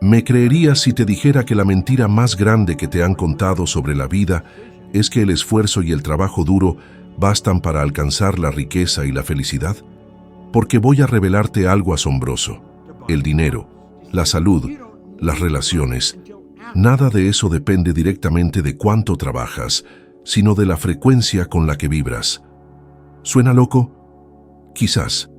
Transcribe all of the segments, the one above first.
¿Me creerías si te dijera que la mentira más grande que te han contado sobre la vida es que el esfuerzo y el trabajo duro bastan para alcanzar la riqueza y la felicidad? Porque voy a revelarte algo asombroso. El dinero, la salud, las relaciones, nada de eso depende directamente de cuánto trabajas, sino de la frecuencia con la que vibras. ¿Suena loco? Quizás.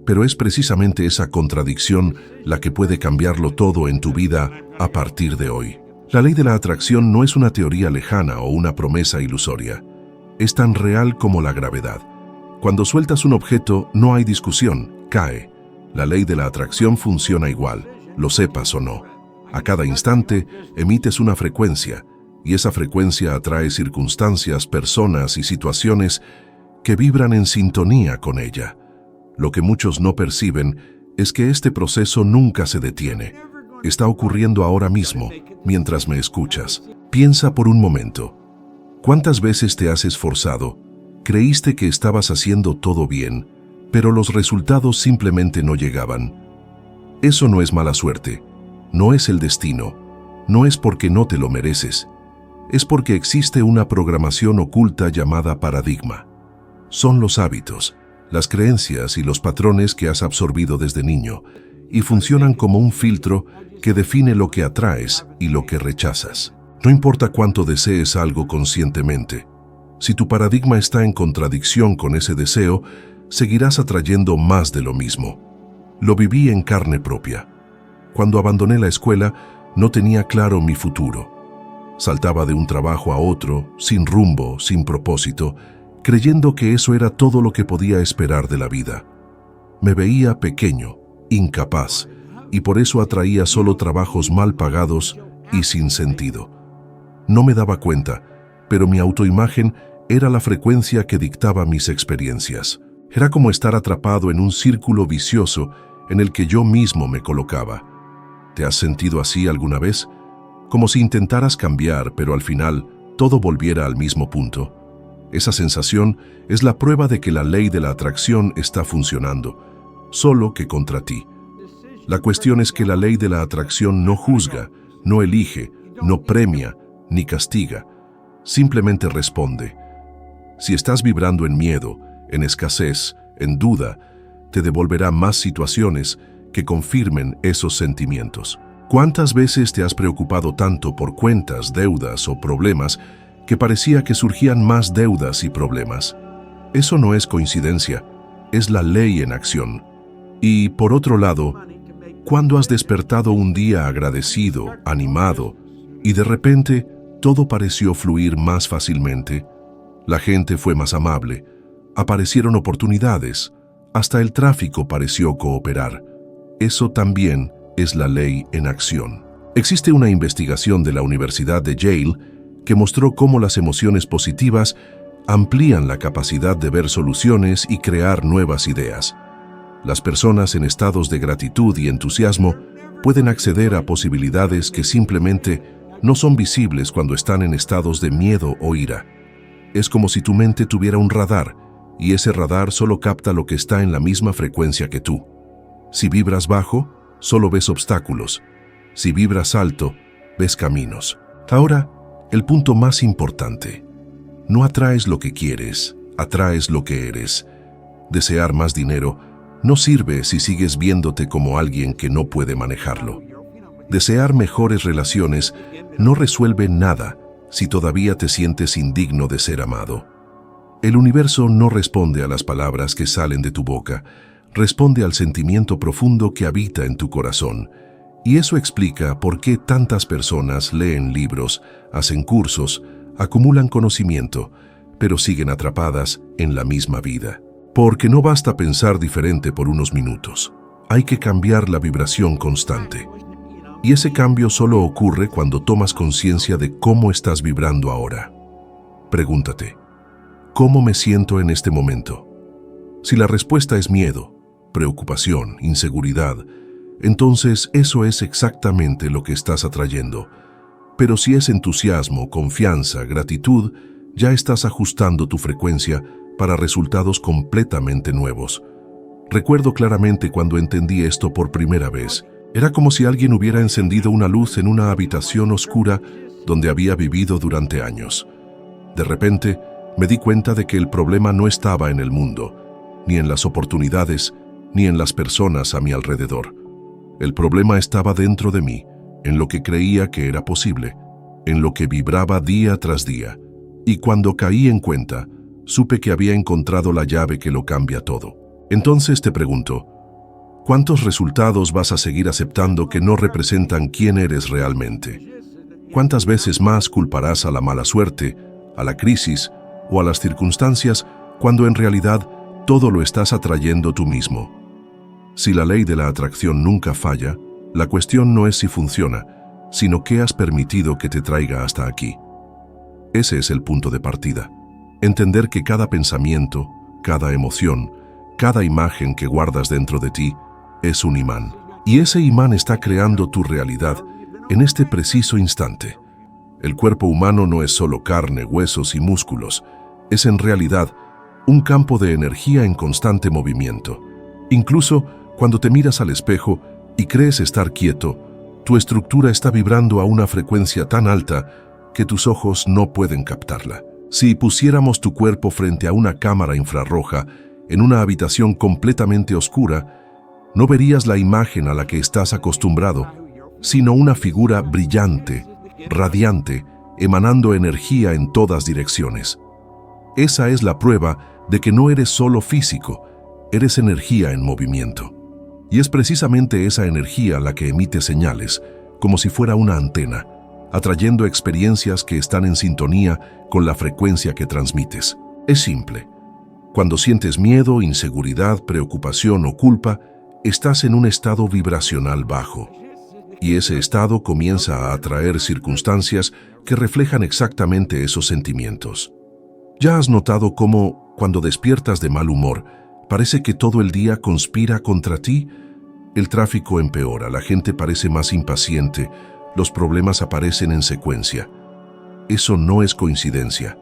Pero es precisamente esa contradicción la que puede cambiarlo todo en tu vida a partir de hoy. La ley de la atracción no es una teoría lejana o una promesa ilusoria. Es tan real como la gravedad. Cuando sueltas un objeto, no hay discusión, cae. La ley de la atracción funciona igual, lo sepas o no. A cada instante emites una frecuencia, y esa frecuencia atrae circunstancias, personas y situaciones que vibran en sintonía con ella. Lo que muchos no perciben es que este proceso nunca se detiene. Está ocurriendo ahora mismo, mientras me escuchas. Piensa por un momento. ¿Cuántas veces te has esforzado? Creíste que estabas haciendo todo bien, pero los resultados simplemente no llegaban. Eso no es mala suerte, no es el destino, no es porque no te lo mereces. Es porque existe una programación oculta llamada paradigma. Son los hábitos, las creencias y los patrones que has absorbido desde niño, y funcionan como un filtro que define lo que atraes y lo que rechazas. No importa cuánto desees algo conscientemente, si tu paradigma está en contradicción con ese deseo, seguirás atrayendo más de lo mismo. Lo viví en carne propia. Cuando abandoné la escuela, no tenía claro mi futuro. Saltaba de un trabajo a otro, sin rumbo, sin propósito, creyendo que eso era todo lo que podía esperar de la vida. Me veía pequeño, incapaz, y por eso atraía solo trabajos mal pagados y sin sentido. No me daba cuenta, pero mi autoimagen era la frecuencia que dictaba mis experiencias. Era como estar atrapado en un círculo vicioso en el que yo mismo me colocaba. ¿Te has sentido así alguna vez? Como si intentaras cambiar, pero al final todo volviera al mismo punto. Esa sensación es la prueba de que la ley de la atracción está funcionando, solo que contra ti. La cuestión es que la ley de la atracción no juzga, no elige, no premia, ni castiga. Simplemente responde. Si estás vibrando en miedo, en escasez, en duda, te devolverá más situaciones que confirmen esos sentimientos. ¿Cuántas veces te has preocupado tanto por cuentas, deudas o problemas que parecía que surgían más deudas y problemas? Eso no es coincidencia, es la ley en acción. Y, por otro lado, ¿cuándo has despertado un día agradecido, animado, y de repente todo pareció fluir más fácilmente? La gente fue más amable, aparecieron oportunidades, hasta el tráfico pareció cooperar. Eso también es la ley en acción. Existe una investigación de la Universidad de Yale que mostró cómo las emociones positivas amplían la capacidad de ver soluciones y crear nuevas ideas. Las personas en estados de gratitud y entusiasmo pueden acceder a posibilidades que simplemente no son visibles cuando están en estados de miedo o ira. Es como si tu mente tuviera un radar, y ese radar solo capta lo que está en la misma frecuencia que tú. Si vibras bajo, solo ves obstáculos. Si vibras alto, ves caminos. Ahora, el punto más importante. No atraes lo que quieres, atraes lo que eres. Desear más dinero no sirve si sigues viéndote como alguien que no puede manejarlo. Desear mejores relaciones no resuelve nada si todavía te sientes indigno de ser amado. El universo no responde a las palabras que salen de tu boca, responde al sentimiento profundo que habita en tu corazón. Y eso explica por qué tantas personas leen libros, hacen cursos, acumulan conocimiento, pero siguen atrapadas en la misma vida. Porque no basta pensar diferente por unos minutos. Hay que cambiar la vibración constante. Y ese cambio solo ocurre cuando tomas conciencia de cómo estás vibrando ahora. Pregúntate, ¿cómo me siento en este momento? Si la respuesta es miedo, preocupación, inseguridad, entonces eso es exactamente lo que estás atrayendo. Pero si es entusiasmo, confianza, gratitud, ya estás ajustando tu frecuencia para resultados completamente nuevos. Recuerdo claramente cuando entendí esto por primera vez. Era como si alguien hubiera encendido una luz en una habitación oscura donde había vivido durante años. De repente, me di cuenta de que el problema no estaba en el mundo, ni en las oportunidades, ni en las personas a mi alrededor. El problema estaba dentro de mí, en lo que creía que era posible, en lo que vibraba día tras día. Y cuando caí en cuenta, supe que había encontrado la llave que lo cambia todo. Entonces te pregunto, ¿cuántos resultados vas a seguir aceptando que no representan quién eres realmente? ¿Cuántas veces más culparás a la mala suerte, a la crisis o a las circunstancias cuando en realidad todo lo estás atrayendo tú mismo? Si la ley de la atracción nunca falla, la cuestión no es si funciona, sino qué has permitido que te traiga hasta aquí. Ese es el punto de partida. Entender que cada pensamiento, cada emoción, cada imagen que guardas dentro de ti es un imán. Y ese imán está creando tu realidad en este preciso instante. El cuerpo humano no es solo carne, huesos y músculos. Es en realidad un campo de energía en constante movimiento. Incluso cuando te miras al espejo y crees estar quieto, tu estructura está vibrando a una frecuencia tan alta que tus ojos no pueden captarla. Si pusiéramos tu cuerpo frente a una cámara infrarroja en una habitación completamente oscura, no verías la imagen a la que estás acostumbrado, sino una figura brillante, radiante, emanando energía en todas direcciones. Esa es la prueba de que no eres solo físico, eres energía en movimiento. Y es precisamente esa energía la que emite señales, como si fuera una antena, atrayendo experiencias que están en sintonía con la frecuencia que transmites. Es simple. Cuando sientes miedo, inseguridad, preocupación o culpa, estás en un estado vibracional bajo. Y ese estado comienza a atraer circunstancias que reflejan exactamente esos sentimientos. ¿Ya has notado cómo, cuando despiertas de mal humor, parece que todo el día conspira contra ti? El tráfico empeora, la gente parece más impaciente, los problemas aparecen en secuencia. Eso no es coincidencia,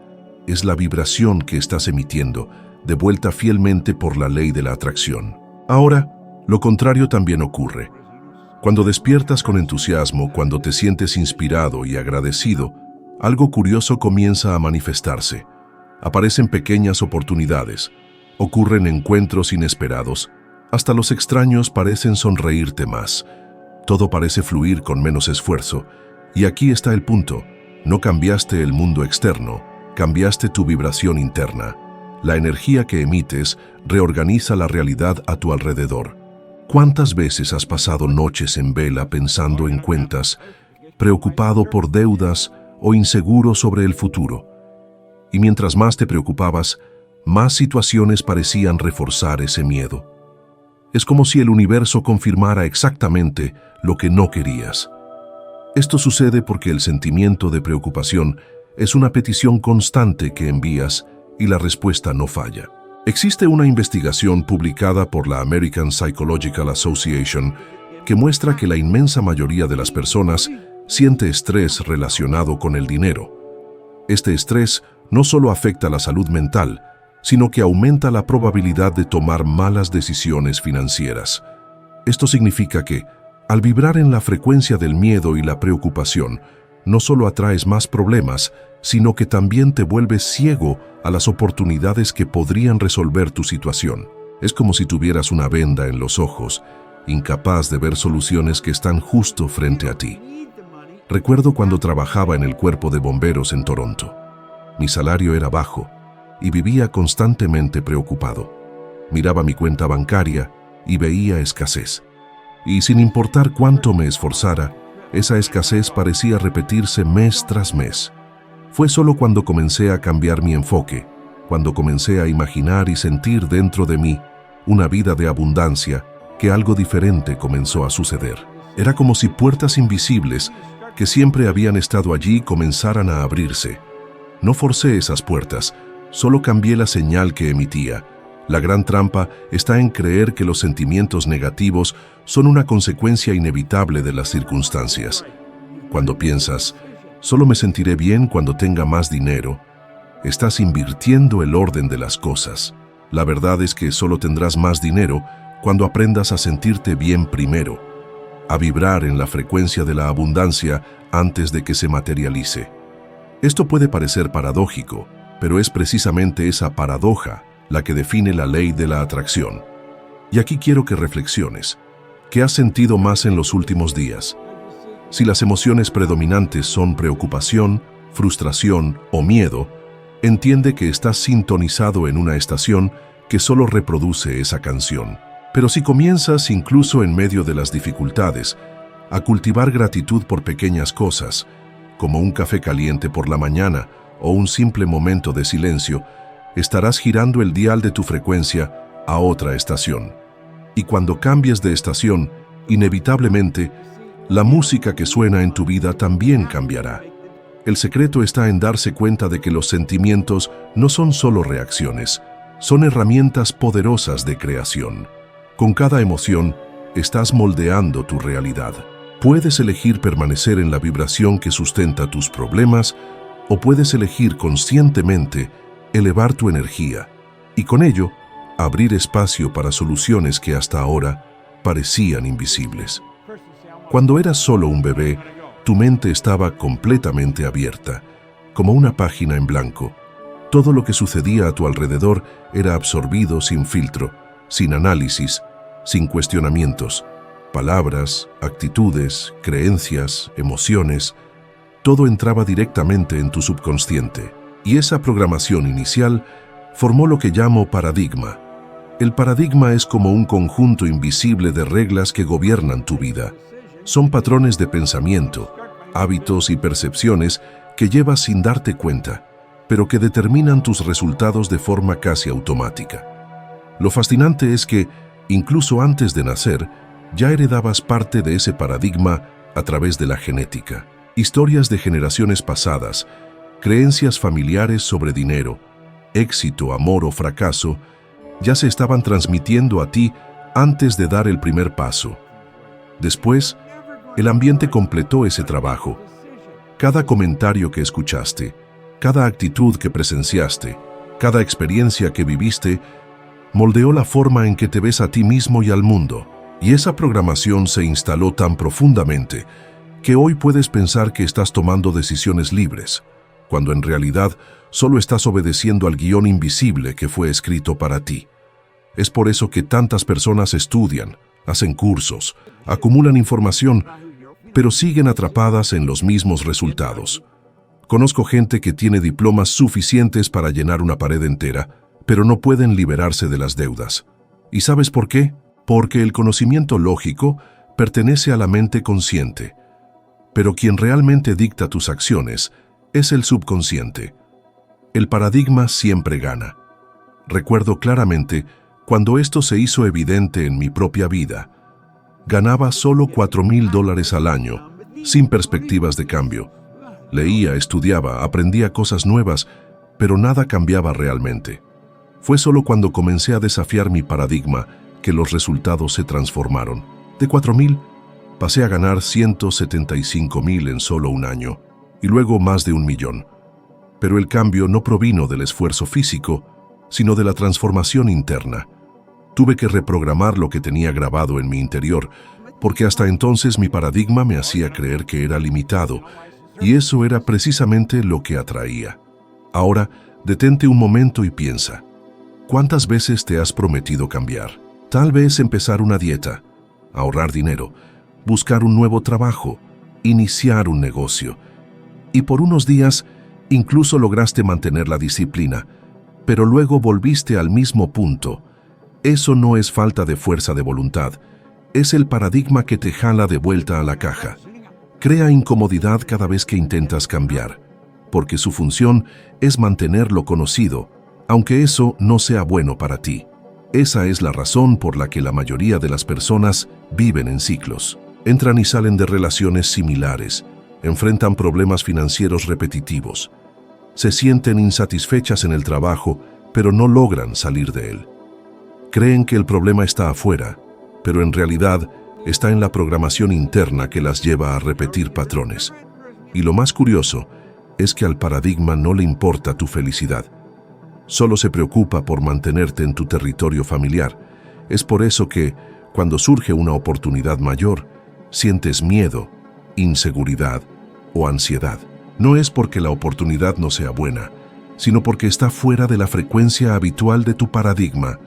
es la vibración que estás emitiendo, devuelta fielmente por la ley de la atracción. Ahora, lo contrario también ocurre. Cuando despiertas con entusiasmo, cuando te sientes inspirado y agradecido, algo curioso comienza a manifestarse. Aparecen pequeñas oportunidades, ocurren encuentros inesperados, hasta los extraños parecen sonreírte más. Todo parece fluir con menos esfuerzo, y aquí está el punto. No cambiaste el mundo externo, cambiaste tu vibración interna. La energía que emites reorganiza la realidad a tu alrededor. ¿Cuántas veces has pasado noches en vela pensando en cuentas, preocupado por deudas o inseguro sobre el futuro? Y mientras más te preocupabas, más situaciones parecían reforzar ese miedo. Es como si el universo confirmara exactamente lo que no querías. Esto sucede porque el sentimiento de preocupación es una petición constante que envías y la respuesta no falla. Existe una investigación publicada por la American Psychological Association que muestra que la inmensa mayoría de las personas siente estrés relacionado con el dinero. Este estrés no solo afecta la salud mental, sino que aumenta la probabilidad de tomar malas decisiones financieras. Esto significa que, al vibrar en la frecuencia del miedo y la preocupación, no solo atraes más problemas, sino que también te vuelves ciego a las oportunidades que podrían resolver tu situación. Es como si tuvieras una venda en los ojos, incapaz de ver soluciones que están justo frente a ti. Recuerdo cuando trabajaba en el cuerpo de bomberos en Toronto. Mi salario era bajo y vivía constantemente preocupado. Miraba mi cuenta bancaria y veía escasez. Y sin importar cuánto me esforzara, esa escasez parecía repetirse mes tras mes. Fue solo cuando comencé a cambiar mi enfoque, cuando comencé a imaginar y sentir dentro de mí una vida de abundancia, que algo diferente comenzó a suceder. Era como si puertas invisibles que siempre habían estado allí comenzaran a abrirse. No forcé esas puertas, solo cambié la señal que emitía. La gran trampa está en creer que los sentimientos negativos son una consecuencia inevitable de las circunstancias. Cuando piensas, solo me sentiré bien cuando tenga más dinero, estás invirtiendo el orden de las cosas. La verdad es que solo tendrás más dinero cuando aprendas a sentirte bien primero. a vibrar en la frecuencia de la abundancia antes de que se materialice. Esto puede parecer paradójico, pero es precisamente esa paradoja la que define la ley de la atracción. Y aquí quiero que reflexiones. ¿Qué has sentido más en los últimos días? Si las emociones predominantes son preocupación, frustración o miedo, entiende que estás sintonizado en una estación que solo reproduce esa canción. Pero si comienzas, incluso en medio de las dificultades, a cultivar gratitud por pequeñas cosas, como un café caliente por la mañana o un simple momento de silencio, estarás girando el dial de tu frecuencia a otra estación. Y cuando cambies de estación, inevitablemente, la música que suena en tu vida también cambiará. El secreto está en darse cuenta de que los sentimientos no son solo reacciones, son herramientas poderosas de creación. Con cada emoción, estás moldeando tu realidad. Puedes elegir permanecer en la vibración que sustenta tus problemas o puedes elegir conscientemente elevar tu energía y con ello abrir espacio para soluciones que hasta ahora parecían invisibles. Cuando eras solo un bebé, tu mente estaba completamente abierta, como una página en blanco. Todo lo que sucedía a tu alrededor era absorbido sin filtro, sin análisis, sin cuestionamientos. Palabras, actitudes, creencias, emociones, todo entraba directamente en tu subconsciente. Y esa programación inicial formó lo que llamo paradigma. El paradigma es como un conjunto invisible de reglas que gobiernan tu vida. Son patrones de pensamiento, hábitos y percepciones que llevas sin darte cuenta, pero que determinan tus resultados de forma casi automática. Lo fascinante es que, incluso antes de nacer, ya heredabas parte de ese paradigma a través de la genética. Historias de generaciones pasadas, creencias familiares sobre dinero, éxito, amor o fracaso, ya se estaban transmitiendo a ti antes de dar el primer paso. Después, el ambiente completó ese trabajo. Cada comentario que escuchaste, cada actitud que presenciaste, cada experiencia que viviste, moldeó la forma en que te ves a ti mismo y al mundo. Y esa programación se instaló tan profundamente que hoy puedes pensar que estás tomando decisiones libres, cuando en realidad solo estás obedeciendo al guión invisible que fue escrito para ti. Es por eso que tantas personas estudian, hacen cursos, acumulan información, pero siguen atrapadas en los mismos resultados. Conozco gente que tiene diplomas suficientes para llenar una pared entera, pero no pueden liberarse de las deudas. ¿Y sabes por qué? Porque el conocimiento lógico pertenece a la mente consciente, pero quien realmente dicta tus acciones es el subconsciente. El paradigma siempre gana. Recuerdo claramente cuando esto se hizo evidente en mi propia vida. Ganaba solo $4,000 al año, sin perspectivas de cambio. Leía, estudiaba, aprendía cosas nuevas, pero nada cambiaba realmente. Fue solo cuando comencé a desafiar mi paradigma que los resultados se transformaron. De 4,000, pasé a ganar 175,000 en solo un año, y luego más de 1,000,000. Pero el cambio no provino del esfuerzo físico, sino de la transformación interna. Tuve que reprogramar lo que tenía grabado en mi interior, porque hasta entonces mi paradigma me hacía creer que era limitado, y eso era precisamente lo que atraía. Ahora, detente un momento y piensa. ¿Cuántas veces te has prometido cambiar? Tal vez empezar una dieta, ahorrar dinero, buscar un nuevo trabajo, iniciar un negocio. Y por unos días, incluso lograste mantener la disciplina, pero luego volviste al mismo punto. Eso no es falta de fuerza de voluntad, es el paradigma que te jala de vuelta a la caja. Crea incomodidad cada vez que intentas cambiar, porque su función es mantener lo conocido, aunque eso no sea bueno para ti. Esa es la razón por la que la mayoría de las personas viven en ciclos. Entran y salen de relaciones similares, enfrentan problemas financieros repetitivos, se sienten insatisfechas en el trabajo, pero no logran salir de él. Creen que el problema está afuera, pero en realidad está en la programación interna que las lleva a repetir patrones. Y lo más curioso es que al paradigma no le importa tu felicidad. Solo se preocupa por mantenerte en tu territorio familiar. Es por eso que, cuando surge una oportunidad mayor, sientes miedo, inseguridad o ansiedad, no es porque la oportunidad no sea buena, sino porque está fuera de la frecuencia habitual de tu paradigma.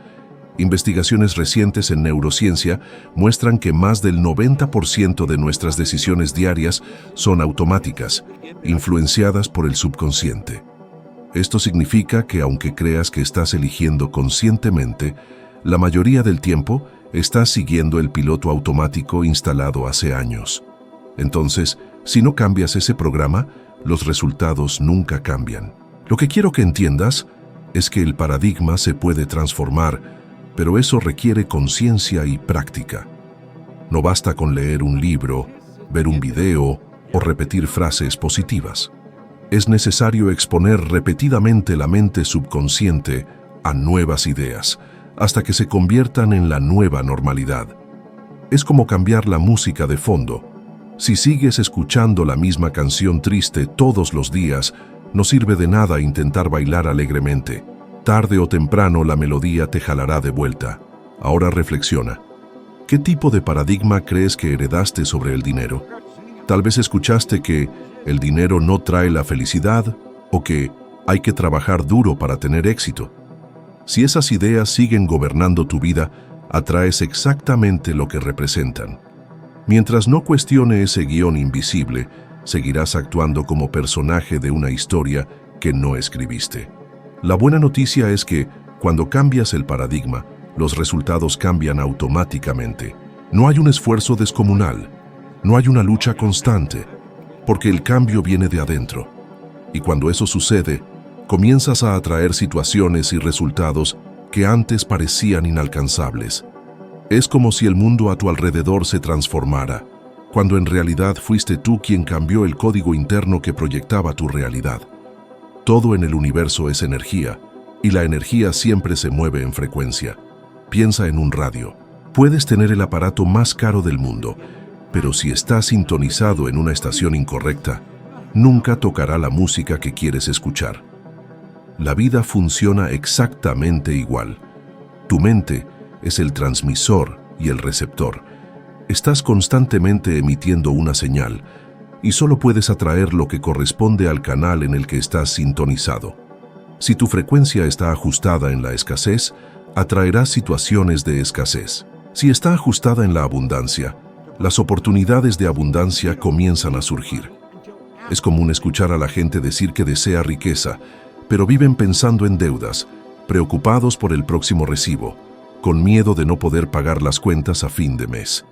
Investigaciones recientes en neurociencia muestran que más del 90% de nuestras decisiones diarias son automáticas, influenciadas por el subconsciente. Esto significa que aunque creas que estás eligiendo conscientemente, la mayoría del tiempo estás siguiendo el piloto automático instalado hace años. Entonces, si no cambias ese programa, los resultados nunca cambian. Lo que quiero que entiendas es que el paradigma se puede transformar, pero eso requiere conciencia y práctica. No basta con leer un libro, ver un video o repetir frases positivas. Es necesario exponer repetidamente la mente subconsciente a nuevas ideas, hasta que se conviertan en la nueva normalidad. Es como cambiar la música de fondo. Si sigues escuchando la misma canción triste todos los días, no sirve de nada intentar bailar alegremente. Tarde o temprano la melodía te jalará de vuelta. Ahora reflexiona. ¿Qué tipo de paradigma crees que heredaste sobre el dinero? Tal vez escuchaste que el dinero no trae la felicidad o que hay que trabajar duro para tener éxito. Si esas ideas siguen gobernando tu vida, atraes exactamente lo que representan. Mientras no cuestione ese guión invisible, seguirás actuando como personaje de una historia que no escribiste. La buena noticia es que, cuando cambias el paradigma, los resultados cambian automáticamente. No hay un esfuerzo descomunal, no hay una lucha constante, porque el cambio viene de adentro. Y cuando eso sucede, comienzas a atraer situaciones y resultados que antes parecían inalcanzables. Es como si el mundo a tu alrededor se transformara, cuando en realidad fuiste tú quien cambió el código interno que proyectaba tu realidad. Todo en el universo es energía, y la energía siempre se mueve en frecuencia. Piensa en un radio. Puedes tener el aparato más caro del mundo, pero si estás sintonizado en una estación incorrecta, nunca tocará la música que quieres escuchar. La vida funciona exactamente igual. Tu mente es el transmisor y el receptor. Estás constantemente emitiendo una señal, y solo puedes atraer lo que corresponde al canal en el que estás sintonizado. Si tu frecuencia está ajustada en la escasez, atraerás situaciones de escasez. Si está ajustada en la abundancia, las oportunidades de abundancia comienzan a surgir. Es común escuchar a la gente decir que desea riqueza, pero viven pensando en deudas, preocupados por el próximo recibo, con miedo de no poder pagar las cuentas a fin de mes.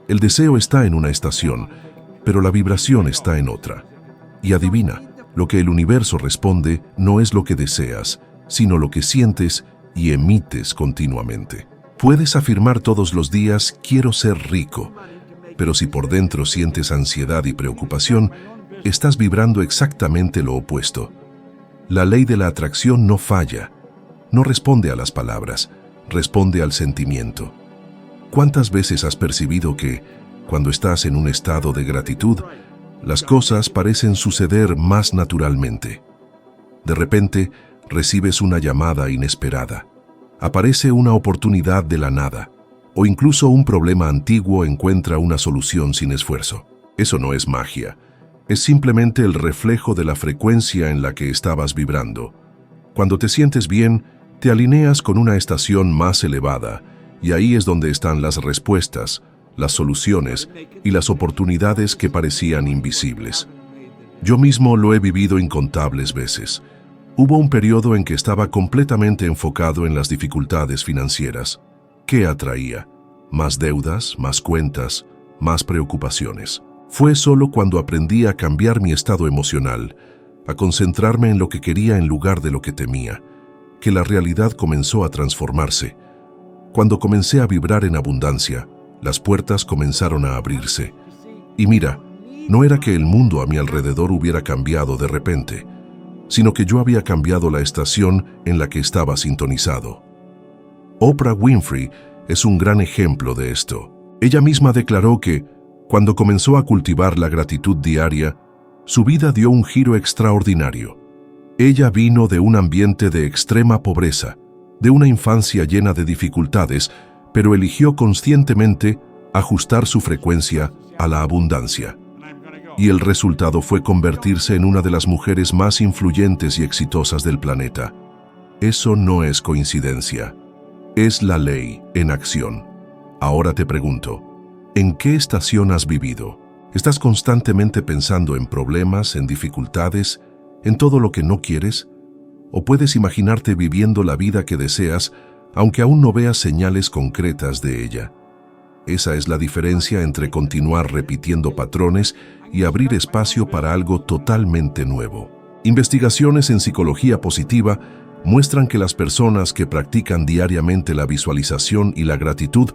El deseo está en una estación, pero la vibración está en otra. Y adivina, lo que el universo responde no es lo que deseas, sino lo que sientes y emites continuamente. Puedes afirmar todos los días, quiero ser rico, pero si por dentro sientes ansiedad y preocupación, estás vibrando exactamente lo opuesto. La ley de la atracción no falla, no responde a las palabras, responde al sentimiento. ¿Cuántas veces has percibido que, cuando estás en un estado de gratitud, las cosas parecen suceder más naturalmente? De repente, recibes una llamada inesperada. Aparece una oportunidad de la nada, o incluso un problema antiguo encuentra una solución sin esfuerzo. Eso no es magia, es simplemente el reflejo de la frecuencia en la que estabas vibrando. Cuando te sientes bien, te alineas con una estación más elevada, y ahí es donde están las respuestas, las soluciones y las oportunidades que parecían invisibles. Yo mismo lo he vivido incontables veces. Hubo un periodo en que estaba completamente enfocado en las dificultades financieras. ¿Qué atraía? Más deudas, más cuentas, más preocupaciones. Fue solo cuando aprendí a cambiar mi estado emocional, a concentrarme en lo que quería en lugar de lo que temía, que la realidad comenzó a transformarse. Cuando comencé a vibrar en abundancia, las puertas comenzaron a abrirse. Y mira, no era que el mundo a mi alrededor hubiera cambiado de repente, sino que yo había cambiado la estación en la que estaba sintonizado. Oprah Winfrey es un gran ejemplo de esto. Ella misma declaró que, cuando comenzó a cultivar la gratitud diaria, su vida dio un giro extraordinario. Ella vino de un ambiente de extrema pobreza, de una infancia llena de dificultades, pero eligió conscientemente ajustar su frecuencia a la abundancia. Y el resultado fue convertirse en una de las mujeres más influyentes y exitosas del planeta. Eso no es coincidencia. Es la ley en acción. Ahora te pregunto, ¿en qué estación has vivido? ¿Estás constantemente pensando en problemas, en dificultades, en todo lo que no quieres? ¿O puedes imaginarte viviendo la vida que deseas, aunque aún no veas señales concretas de ella? Esa es la diferencia entre continuar repitiendo patrones y abrir espacio para algo totalmente nuevo. Investigaciones en psicología positiva muestran que las personas que practican diariamente la visualización y la gratitud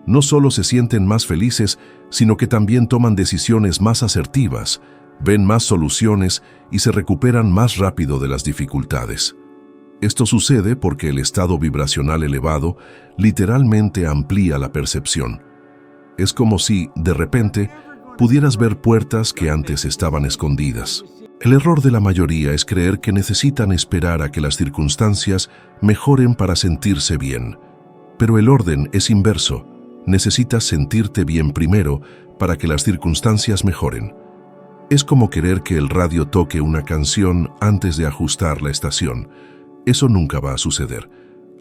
no solo se sienten más felices, sino que también toman decisiones más asertivas, ven más soluciones y se recuperan más rápido de las dificultades. Esto sucede porque el estado vibracional elevado literalmente amplía la percepción. Es como si, de repente, pudieras ver puertas que antes estaban escondidas. El error de la mayoría es creer que necesitan esperar a que las circunstancias mejoren para sentirse bien. Pero el orden es inverso. Necesitas sentirte bien primero para que las circunstancias mejoren. Es como querer que el radio toque una canción antes de ajustar la estación. Eso nunca va a suceder.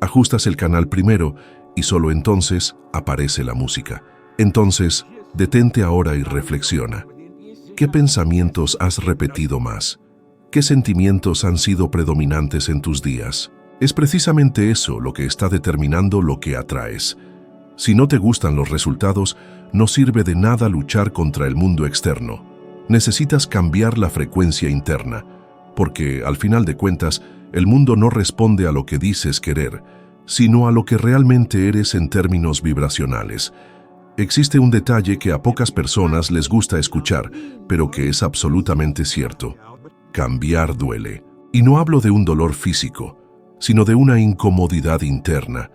Ajustas el canal primero y solo entonces aparece la música. Entonces, detente ahora y reflexiona. ¿Qué pensamientos has repetido más? ¿Qué sentimientos han sido predominantes en tus días? Es precisamente eso lo que está determinando lo que atraes. Si no te gustan los resultados, no sirve de nada luchar contra el mundo externo. Necesitas cambiar la frecuencia interna, porque, al final de cuentas, el mundo no responde a lo que dices querer, sino a lo que realmente eres en términos vibracionales. Existe un detalle que a pocas personas les gusta escuchar, pero que es absolutamente cierto. Cambiar duele. Y no hablo de un dolor físico, sino de una incomodidad interna,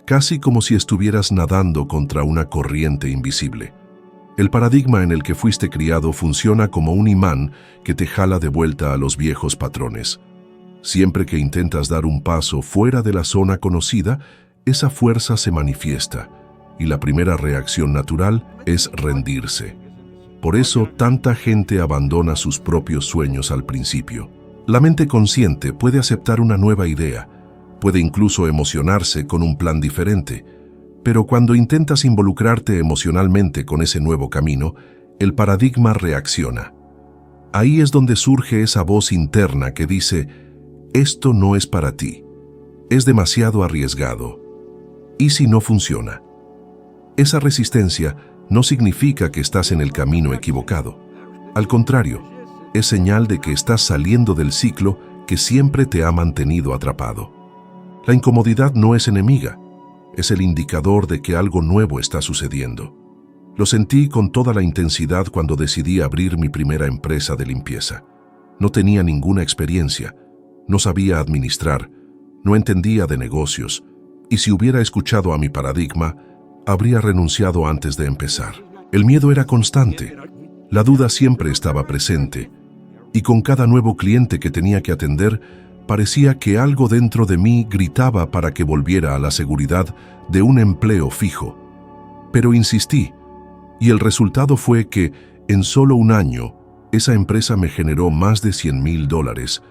casi como si estuvieras nadando contra una corriente invisible. El paradigma en el que fuiste criado funciona como un imán que te jala de vuelta a los viejos patrones. Siempre que intentas dar un paso fuera de la zona conocida, esa fuerza se manifiesta, y la primera reacción natural es rendirse. Por eso, tanta gente abandona sus propios sueños al principio. La mente consciente puede aceptar una nueva idea, puede incluso emocionarse con un plan diferente, pero cuando intentas involucrarte emocionalmente con ese nuevo camino, el paradigma reacciona. Ahí es donde surge esa voz interna que dice: esto no es para ti, es demasiado arriesgado. ¿Y si no funciona? Esa resistencia no significa que estás en el camino equivocado. Al contrario, es señal de que estás saliendo del ciclo que siempre te ha mantenido atrapado. La incomodidad no es enemiga, es el indicador de que algo nuevo está sucediendo. Lo sentí con toda la intensidad cuando decidí abrir mi primera empresa de limpieza. No tenía ninguna experiencia, no sabía administrar, no entendía de negocios, y si hubiera escuchado a mi paradigma, habría renunciado antes de empezar. El miedo era constante, la duda siempre estaba presente, y con cada nuevo cliente que tenía que atender, parecía que algo dentro de mí gritaba para que volviera a la seguridad de un empleo fijo. Pero insistí, y el resultado fue que, en solo un año, esa empresa me generó más de $100,000,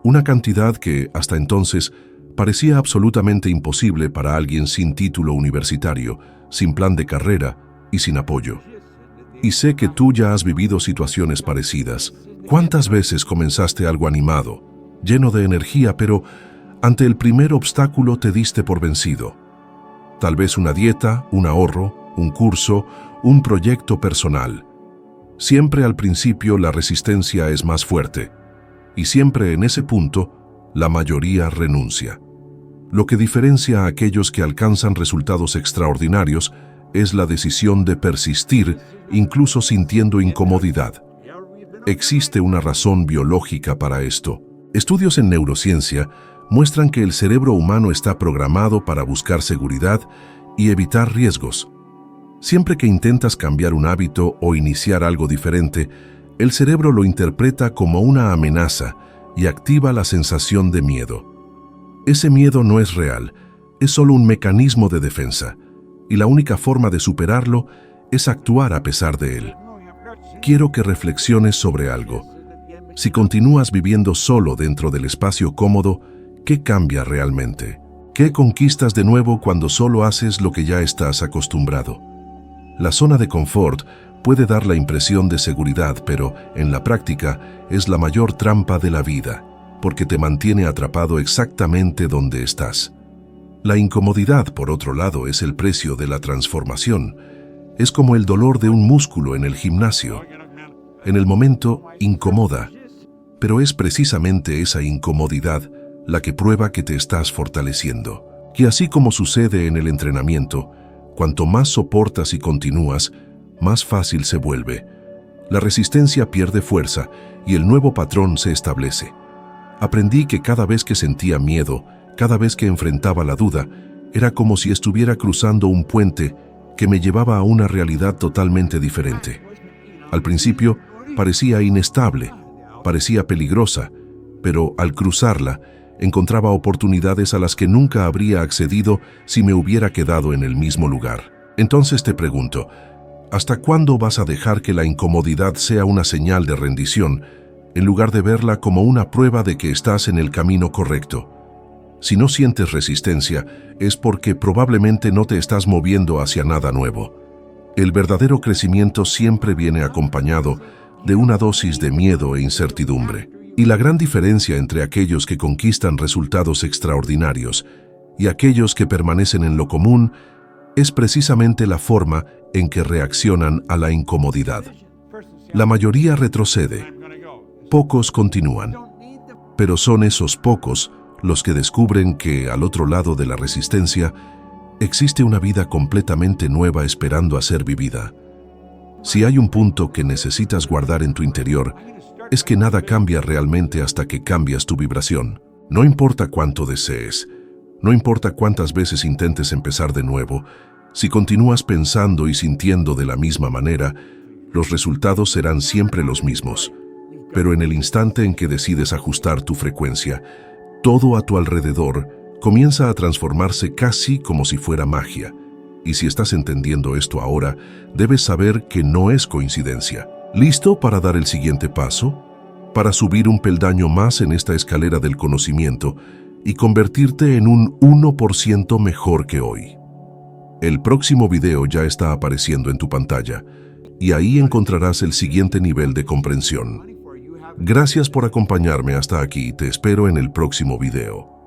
una cantidad que, hasta entonces, parecía absolutamente imposible para alguien sin título universitario, sin plan de carrera y sin apoyo. Y sé que tú ya has vivido situaciones parecidas. ¿Cuántas veces comenzaste algo animado, lleno de energía, pero ante el primer obstáculo te diste por vencido? Tal vez una dieta, un ahorro, un curso, un proyecto personal. Siempre al principio la resistencia es más fuerte, y siempre en ese punto la mayoría renuncia. Lo que diferencia a aquellos que alcanzan resultados extraordinarios es la decisión de persistir, incluso sintiendo incomodidad. Existe una razón biológica para esto. Estudios en neurociencia muestran que el cerebro humano está programado para buscar seguridad y evitar riesgos. Siempre que intentas cambiar un hábito o iniciar algo diferente, el cerebro lo interpreta como una amenaza y activa la sensación de miedo. Ese miedo no es real, es solo un mecanismo de defensa, y la única forma de superarlo es actuar a pesar de él. Quiero que reflexiones sobre algo. Si continúas viviendo solo dentro del espacio cómodo, ¿qué cambia realmente? ¿Qué conquistas de nuevo cuando solo haces lo que ya estás acostumbrado? La zona de confort puede dar la impresión de seguridad, pero en la práctica es la mayor trampa de la vida, porque te mantiene atrapado exactamente donde estás. La incomodidad, por otro lado, es el precio de la transformación. Es como el dolor de un músculo en el gimnasio. En el momento, incomoda, pero es precisamente esa incomodidad la que prueba que te estás fortaleciendo. Y así como sucede en el entrenamiento, cuanto más soportas y continúas, más fácil se vuelve. La resistencia pierde fuerza y el nuevo patrón se establece. Aprendí que cada vez que sentía miedo, cada vez que enfrentaba la duda, era como si estuviera cruzando un puente que me llevaba a una realidad totalmente diferente. Al principio parecía inestable, parecía peligrosa, pero al cruzarla, encontraba oportunidades a las que nunca habría accedido si me hubiera quedado en el mismo lugar. Entonces te pregunto, ¿hasta cuándo vas a dejar que la incomodidad sea una señal de rendición, en lugar de verla como una prueba de que estás en el camino correcto? Si no sientes resistencia, es porque probablemente no te estás moviendo hacia nada nuevo. El verdadero crecimiento siempre viene acompañado de una dosis de miedo e incertidumbre. Y la gran diferencia entre aquellos que conquistan resultados extraordinarios y aquellos que permanecen en lo común es precisamente la forma en que reaccionan a la incomodidad. La mayoría retrocede, pocos continúan, pero son esos pocos los que descubren que al otro lado de la resistencia existe una vida completamente nueva esperando a ser vivida. Si hay un punto que necesitas guardar en tu interior, es que nada cambia realmente hasta que cambias tu vibración. No importa cuánto desees, no importa cuántas veces intentes empezar de nuevo, si continúas pensando y sintiendo de la misma manera, los resultados serán siempre los mismos. Pero en el instante en que decides ajustar tu frecuencia, todo a tu alrededor comienza a transformarse casi como si fuera magia. Y si estás entendiendo esto ahora, debes saber que no es coincidencia. ¿Listo para dar el siguiente paso? Para subir un peldaño más en esta escalera del conocimiento y convertirte en un 1% mejor que hoy. El próximo video ya está apareciendo en tu pantalla y ahí encontrarás el siguiente nivel de comprensión. Gracias por acompañarme hasta aquí, te espero en el próximo video.